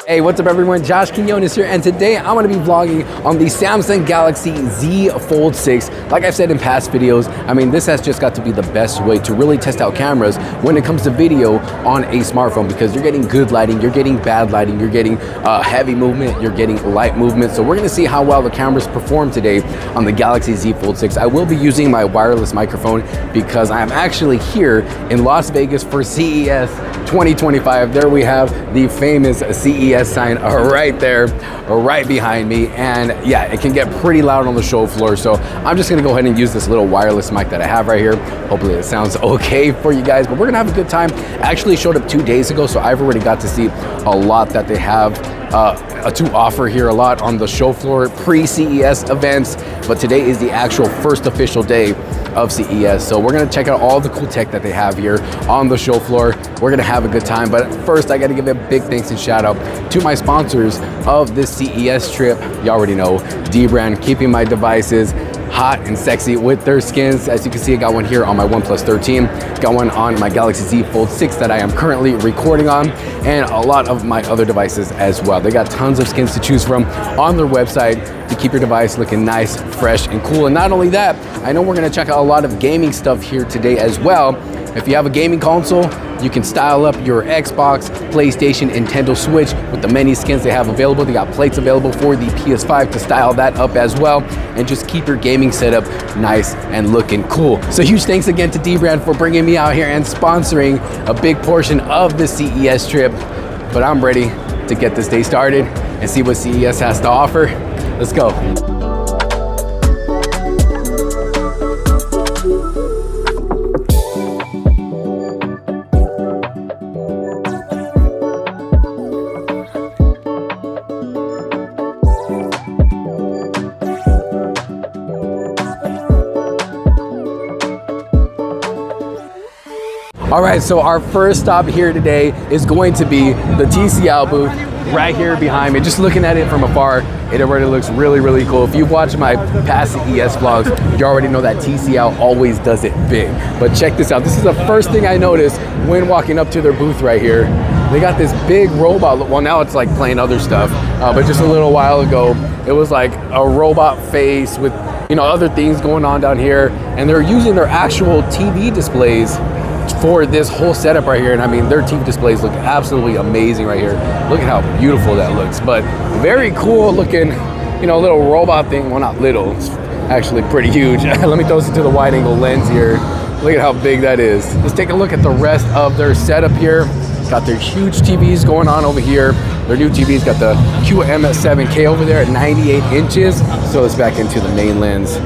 Hey, what's up everyone? Josh Quinones here, and today I'm going to be vlogging on the Samsung Galaxy Z Fold 6. Like I've said in past videos, I mean, this has just got to be the best way to really test out cameras when it comes to video on a smartphone, because you're getting good lighting, you're getting bad lighting, you're getting heavy movement, you're getting light movement. So we're going to see how well the cameras perform today on the Galaxy Z Fold 6. I will be using my wireless microphone because I'm actually here in Las Vegas for CES 2025. There we have the famous CES sign right there, right behind me, and yeah, it can get pretty loud on the show floor, so I'm just gonna go ahead and use this little wireless mic that I have right here. Hopefully it sounds okay for you guys, but we're gonna have a good time. I actually showed up 2 days ago, so I've already got to see a lot that they have to offer here, a lot on the show floor pre-CES events, but today is the actual first official day of CES. So we're gonna check out all the cool tech that they have here on the show floor. We're gonna have a good time, but first I gotta give a big thanks and shout out to my sponsors of this CES trip. You already know, D-Brand, keeping my devices hot and sexy with their skins. As you can see, I got one here on my OnePlus 13, got one on my Galaxy Z Fold 6 that I am currently recording on, and a lot of my other devices as well. They got tons of skins to choose from on their website to keep your device looking nice, fresh, and cool. And not only that, I know we're gonna check out a lot of gaming stuff here today as well. If you have a gaming console, you can style up your Xbox, PlayStation, Nintendo Switch with the many skins they have available. They got plates available for the PS5 to style that up as well, and just keep your gaming setup nice and looking cool. So huge thanks again to D-Brand for bringing me out here and sponsoring a big portion of the CES trip. But I'm ready to get this day started and see what CES has to offer. Let's go. All right, so our first stop here today is going to be the TCL booth right here behind me. Just looking at it from afar, it already looks really, really cool. If you've watched my past CES vlogs, you already know that TCL always does it big. But check this out. This is the first thing I noticed when walking up to their booth right here. They got this big robot. Well, now it's like playing other stuff, but just a little while ago, it was like a robot face with, you know, other things going on down here. And they're using their actual TV displays for this whole setup right here. And I mean, their TV displays look absolutely amazing right here. Look at how beautiful that looks. But very cool looking, you know, little robot thing. Well, not little, it's actually pretty huge. Let me throw this into the wide angle lens here. Look at how big that is. Let's take a look at the rest of their setup here. Got their huge TVs going on over here. Their new TV's got the QM7K over there at 98 inches. So it's back into the main lens.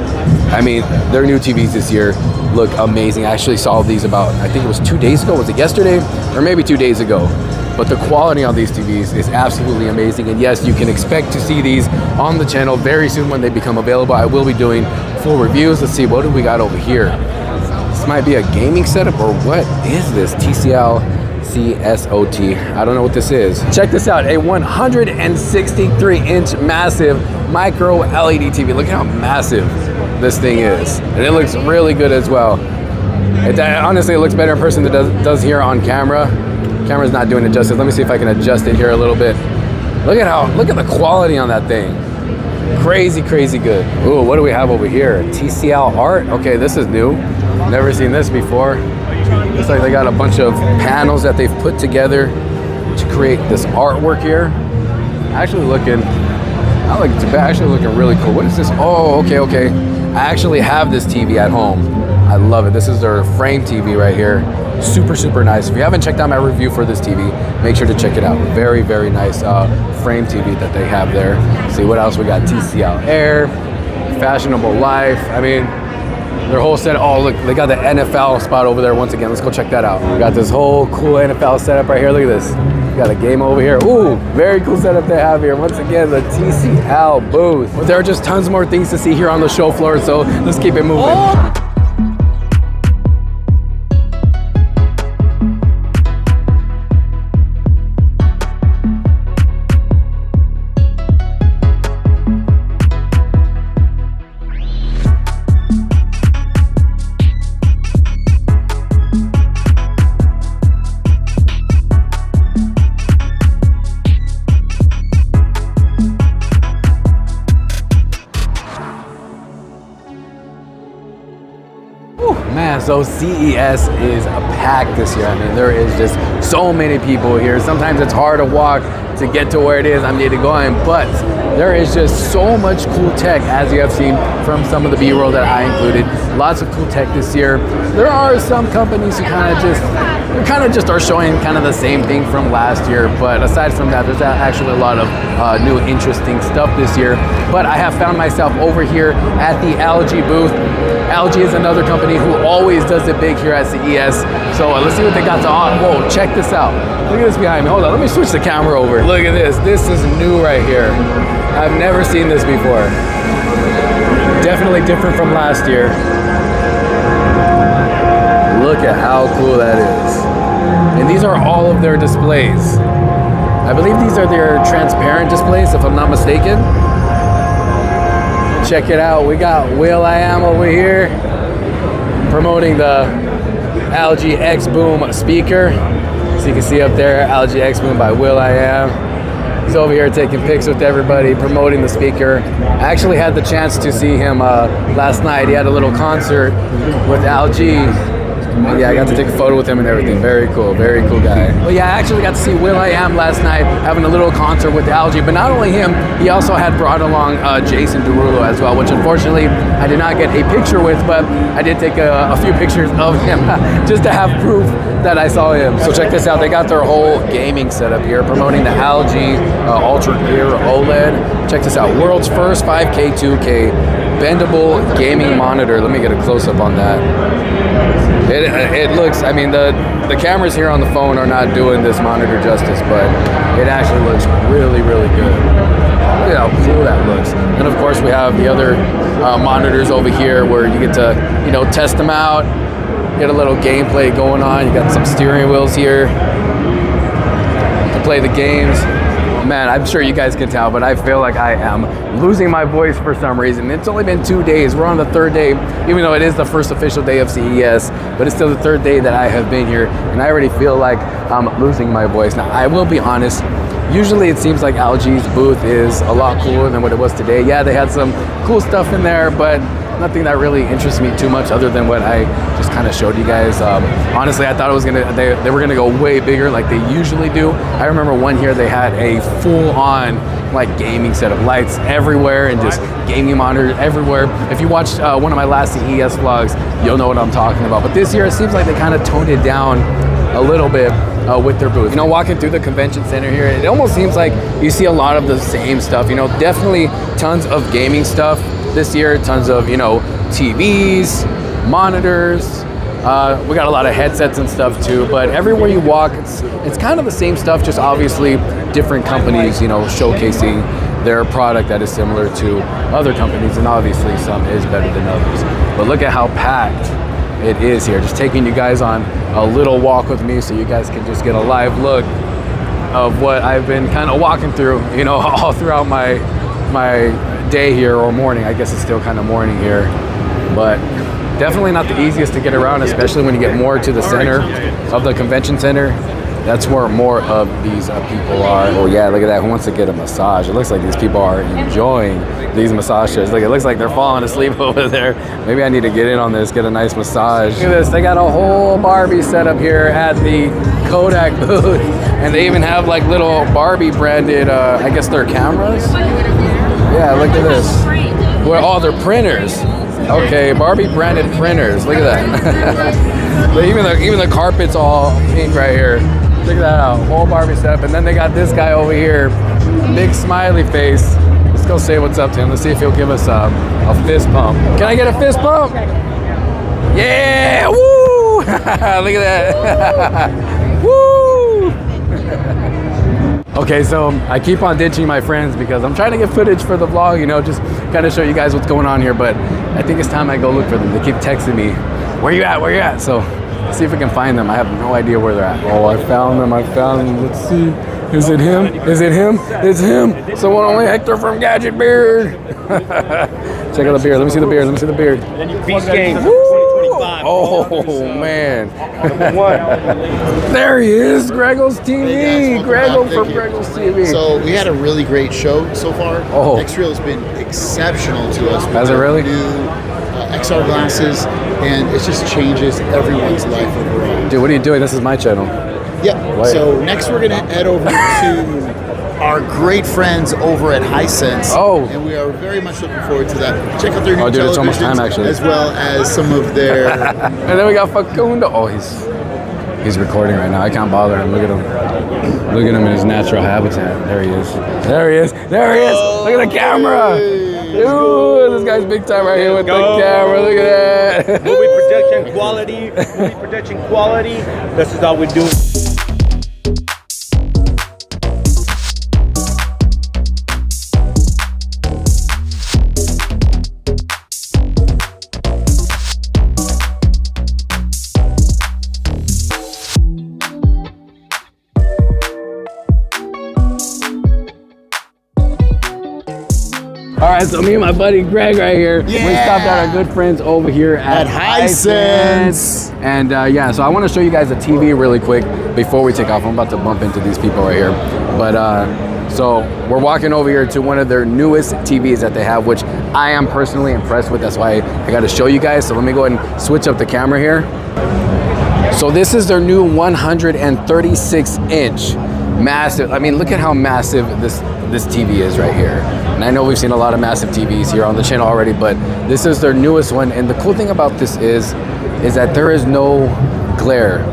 I mean, their new TVs this year look amazing. I actually saw these about, I think it was 2 days ago. Was it yesterday? Or maybe 2 days ago. But the quality on these TVs is absolutely amazing. And yes, you can expect to see these on the channel very soon when they become available. I will be doing full reviews. Let's see, what do we got over here? This might be a gaming setup, or what is this? TCL CSOT. I don't know what this is. Check this out, a 163-inch massive micro LED TV. Look how massive this thing is. And it looks really good as well. Honestly, it looks better in person than it does here on camera. Camera's not doing it justice. Let me see if I can adjust it here a little bit. Look at the quality on that thing. Crazy, crazy good. Ooh, what do we have over here? TCL art. Okay, this is new. Never seen this before. Looks like they got a bunch of panels that they've put together to create this artwork here. Actually looking, not looking too bad, actually looking really cool. What is this? Oh, okay. I actually have this TV at home. I love it. This is their frame TV right here. Super, super nice. If you haven't checked out my review for this TV, make sure to check it out. Very, very nice frame TV that they have there. See what else we got? TCL Air, Fashionable Life. I mean, their whole set. Oh, look, they got the NFL spot over there once again. Let's go check that out. We got this whole cool NFL setup right here. Look at this. We got a game over here. Ooh, very cool setup they have here. Once again, the TCL booth. But there are just tons more things to see here on the show floor, so let's keep it moving. Oh. so CES is packed this year. I mean, there is just so many people here. Sometimes it's hard to walk to get to where it is I'm needing to go in, but there is just so much cool tech, as you have seen from some of the B-roll that I included. Lots of cool tech this year. There are some companies who kind of just are showing kind of the same thing from last year, but aside from that, there's actually a lot of new interesting stuff this year. But I have found myself over here at the LG booth. LG is another company who always does it big here at CES. So let's see what they got to offer. Whoa, check this out. Look at this behind me. Hold on, let me switch the camera over. Look at this. This is new right here. I've never seen this before. Definitely different from last year. Look at how cool that is. And these are all of their displays. I believe these are their transparent displays, if I'm not mistaken. Check it out. We got will.i.am over here promoting the LG X Boom speaker. So you can see up there, LG X Boom by will.i.am. He's over here taking pics with everybody, promoting the speaker. I actually had the chance to see him last night. He had a little concert with LG. And yeah, I got to take a photo with him and everything. Very cool guy. But yeah, I actually got to see will.i.am last night having a little concert with LG. But not only him, he also had brought along Jason Derulo as well, which unfortunately I did not get a picture with, but I did take a few pictures of him just to have proof that I saw him. So check this out. They got their whole gaming setup here, promoting the LG Ultra Clear OLED. Check this out. World's first 5K 2K bendable gaming monitor. Let me get a close-up on that. It looks, I mean, the cameras here on the phone are not doing this monitor justice, but it actually looks really good. Look at how cool that looks. And of course we have the other monitors over here where you get to, you know, test them out, get a little gameplay going on. You got some steering wheels here to play the games. Man, I'm sure you guys can tell, but I feel like I am losing my voice for some reason. It's only been 2 days. We're on the third day, even though it is the first official day of CES, but it's still the third day that I have been here, and I already feel like I'm losing my voice. Now, I will be honest, usually it seems like LG's booth is a lot cooler than what it was today. Yeah, they had some cool stuff in there, but nothing that really interests me too much other than what I just kind of showed you guys. Honestly, I thought it was they were gonna go way bigger like they usually do. I remember one here they had a full-on like gaming set of lights everywhere and just gaming monitors everywhere. If you watched one of my last CES vlogs, you'll know what I'm talking about. But this year it seems like they kind of toned it down a little bit with their booth. You know, walking through the convention center here, it almost seems like you see a lot of the same stuff. You know, definitely tons of gaming stuff this year, tons of, you know, TVs, monitors. We got a lot of headsets and stuff too, but everywhere you walk, it's kind of the same stuff, just obviously different companies, you know, showcasing their product that is similar to other companies, and obviously some is better than others. But look at how packed it is here. Just taking you guys on a little walk with me so you guys can just get a live look of what I've been kind of walking through, you know, all throughout my day here, or morning. I guess it's still kind of morning here, but definitely not the easiest to get around, especially when you get more to the center of the convention center. That's where more of these people are. Oh yeah, look at that. Who wants to get a massage? It looks like these people are enjoying these massage chairs. Look, it looks like they're falling asleep over there. Maybe I need to get in on this, get a nice massage. Look at this. They got a whole Barbie setup here at the Kodak booth, and they even have like little Barbie branded, I guess they're cameras. Yeah, look at this. Well, oh, they're printers. Okay, Barbie branded printers. Look at that. But even the carpet's all pink right here. Check that out. Whole Barbie setup. And then they got this guy over here. Big smiley face. Let's go say what's up to him. Let's see if he'll give us a fist pump. Can I get a fist pump? Yeah! Woo! Look at that. Woo! Okay, so I keep on ditching my friends because I'm trying to get footage for the vlog, you know, just kind of show you guys what's going on here, but I think it's time I go look for them. They keep texting me, where you at, where you at? So let's see if we can find them. I have no idea where they're at. Oh, I found them. Let's see. Is it him? Is it him? It's him. Someone only Hector from Gadget Beard. Check out the beard. Let me see the beard. Let me see the beard. Beast game. Oh, man. There he is, Greggles TV. Grego from Greggles TV. So we had a really great show so far. Oh. X-Real has been exceptional to us. Has it really? New XR glasses. and it just changes everyone's life overall. Dude, what are you doing? This is my channel. Yeah. Wait. So next we're gonna head over to our great friends over at Hisense. Oh. And we are very much looking forward to that. Check out their new Dude, it's almost televisions, time, actually. as well as some of their. And then we got Facundo. Oh, he's recording right now. I can't bother him. Look at him. Look at him in his natural habitat. There he is. There he is. There he is. Look at the camera. Dude, this guy's big time right here with the camera. Look at that. Movie production quality. Movie production quality. This is how we do. All right, so me and my buddy Greg right here, we stopped at our good friends over here at Hisense. And yeah, so I want to show you guys the TV really quick before we take off. I'm about to bump into these people right here. But so we're walking over here to one of their newest TVs that they have, which I am personally impressed with. That's why I got to show you guys. So let me go ahead and switch up the camera here. So this is their new 136 inch massive. I mean, look at how massive this TV is right here. And I know we've seen a lot of massive TVs here on the channel already, but this is their newest one. And the cool thing about this is that there is no glare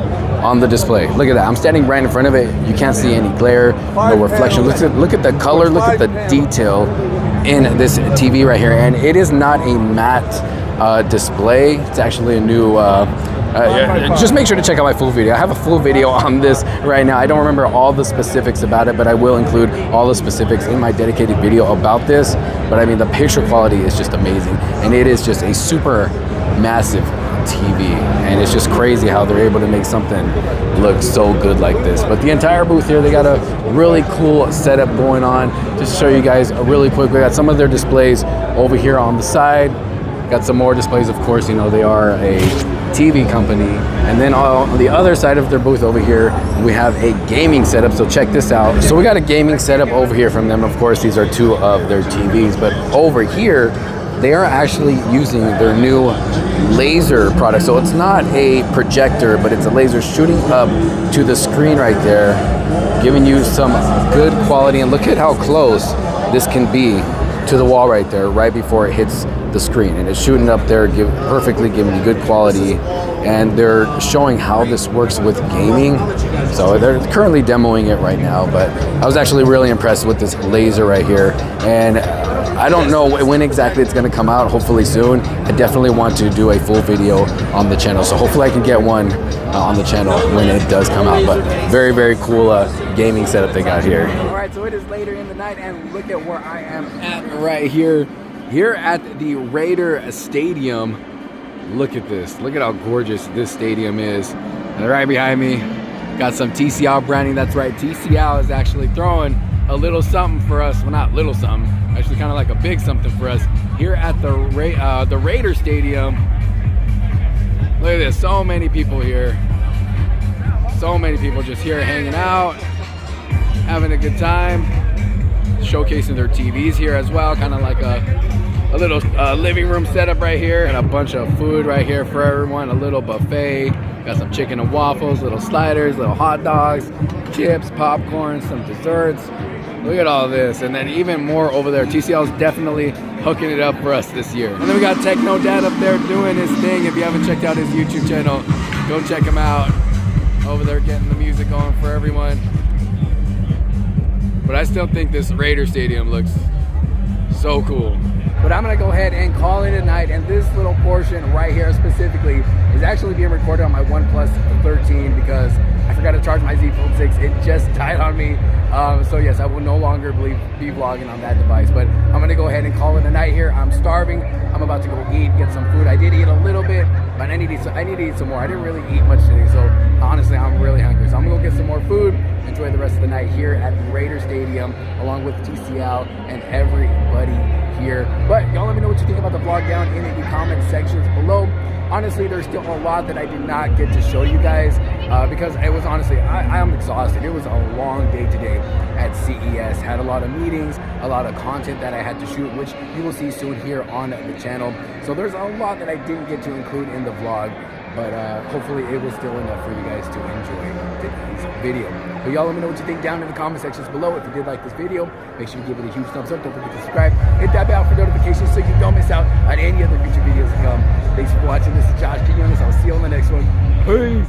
on the display. Look at that. I'm standing right in front of it. You can't see any glare, no reflection. Look at the color, look at the detail in this TV right here. And it is not a matte display. It's actually a new just make sure to check out my full video. I have a full video on this right now. I don't remember all the specifics about it, but I will include all the specifics in my dedicated video about this. But I mean, the picture quality is just amazing, and it is just a super massive TV, and it's just crazy how they're able to make something look so good like this. But the entire booth here, they got a really cool setup going on. Just to show you guys really quick, we got some of their displays over here on the side. Got some more displays, of course. You know, they are a TV company. And then on the other side of their booth over here, we have a gaming setup. So check this out. So we got a gaming setup over here from them. Of course, these are two of their TVs. But over here, they are actually using their new laser product. So it's not a projector, but it's a laser shooting up to the screen right there, giving you some good quality. And look at how close this can be to the wall right there, right before it hits the screen. And it's shooting up there, perfectly giving you good quality. And they're showing how this works with gaming. So they're currently demoing it right now, but I was actually really impressed with this laser right here. And I don't know when exactly it's gonna come out, hopefully soon. I definitely want to do a full video on the channel. So hopefully I can get one on the channel when it does come out. But very, very cool gaming setup they got here. All right, so it is later in the night, and look at where I am at right here. Here at the Raider Stadium. Look at this. Look at how gorgeous this stadium is. And right behind me, got some TCL branding. That's right, TCL is actually throwing a little something for us. Well, not little something, actually kind of like a big something for us here at the Raider Stadium. Look at this, so many people here. So many people just here hanging out, having a good time, showcasing their TVs here as well, kind of like a little living room setup right here, and a bunch of food right here for everyone, a little buffet. Got some chicken and waffles, little sliders, little hot dogs, chips, popcorn, some desserts. Look at all this, and then even more over there. TCL is definitely hooking it up for us this year. And then we got Techno Dad up there doing his thing. If you haven't checked out his YouTube channel, go check him out. Over there getting the music going for everyone. But I still think this Raider Stadium looks so cool. But I'm gonna go ahead and call it a night, and this little portion right here specifically is actually being recorded on my OnePlus 13 because I forgot to charge my Z Fold 6. It just died on me. So yes, I will no longer be vlogging on that device, but I'm gonna go ahead and call it a night here. I'm starving. I'm about to go eat, get some food. I did eat a little bit, but I need to eat some more. I didn't really eat much today, so honestly, I'm really hungry. So I'm gonna go get some more food, enjoy the rest of the night here at the Raider Stadium, along with TCL and everybody here. But y'all let me know what you think about the vlog down in the comment sections below. Honestly, there's still a lot that I did not get to show you guys. because it was honestly, I am exhausted. It was a long day today at CES. Had a lot of meetings, a lot of content that I had to shoot, which you will see soon here on the channel. So there's a lot that I didn't get to include in the vlog, but hopefully it was still enough for you guys to enjoy today's video. But y'all let me know what you think down in the comment sections below. If you did like this video, make sure you give it a huge thumbs up. Don't forget to subscribe. Hit that bell for notifications so you don't miss out on any other future videos to come. Thanks for watching. This is Josh Quinones. I'll see you on the next one. Peace.